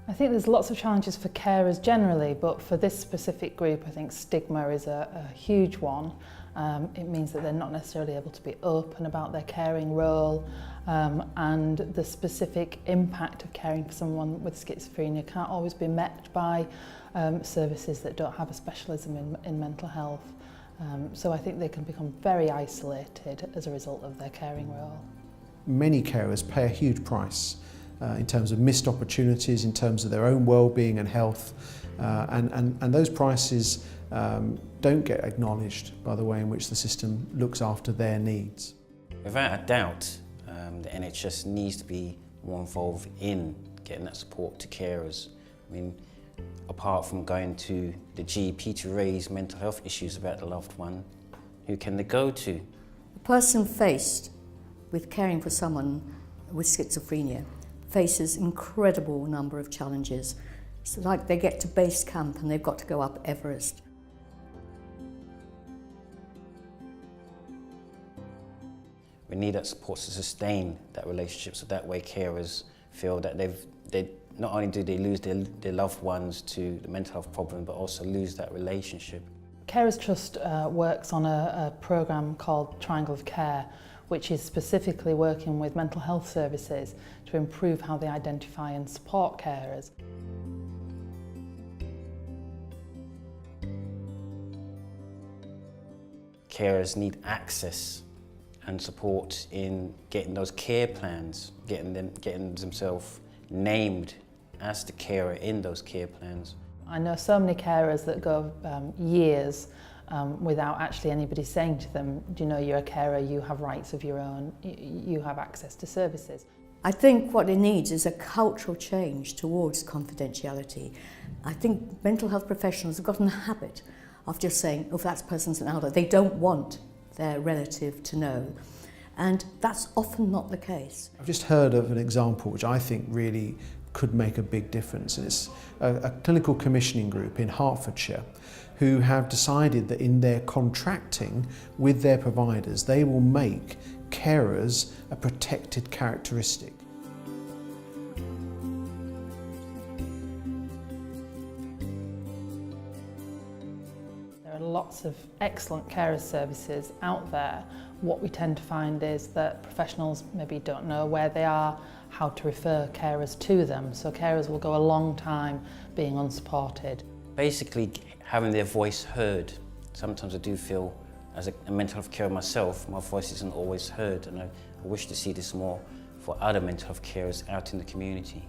I think there's lots of challenges for carers generally, but for this specific group, I think stigma is a huge one. It means that they're not necessarily able to be open about their caring role, and the specific impact of caring for someone with schizophrenia can't always be met by services that don't have a specialism in mental health. So I think they can become very isolated as a result of their caring role. Many carers pay a huge price in terms of missed opportunities, in terms of their own well-being and health, and those prices don't get acknowledged by the way in which the system looks after their needs. Without a doubt, the NHS needs to be more involved in getting that support to carers. I mean, apart from going to the GP to raise mental health issues about the loved one, who can they go to? A person faced with caring for someone with schizophrenia faces an incredible number of challenges. It's like they get to base camp and they've got to go up Everest. We need that support to sustain that relationship, so that way carers feel that they not only do they lose their loved ones to the mental health problem, but also lose that relationship. Carers Trust works on a programme called Triangle of Care, which is specifically working with mental health services to improve how they identify and support carers. Carers need access and support in getting those care plans, getting themselves named as the carer in those care plans. I know so many carers that go years without actually anybody saying to them, do you know you're a carer, you have rights of your own, you have access to services. I think what it needs is a cultural change towards confidentiality. I think mental health professionals have gotten a habit of just saying, oh, that person's an adult. They don't want their relative to know. And that's often not the case. I've just heard of an example which I think really could make a big difference. And it's a clinical commissioning group in Hertfordshire who have decided that in their contracting with their providers, they will make carers a protected characteristic. There are lots of excellent carer services out there. What we tend to find is that professionals maybe don't know where they are, how to refer carers to them. So carers will go a long time being unsupported. Basically, having their voice heard. Sometimes I do feel, as a mental health carer myself, my voice isn't always heard, and I wish to see this more for other mental health carers out in the community.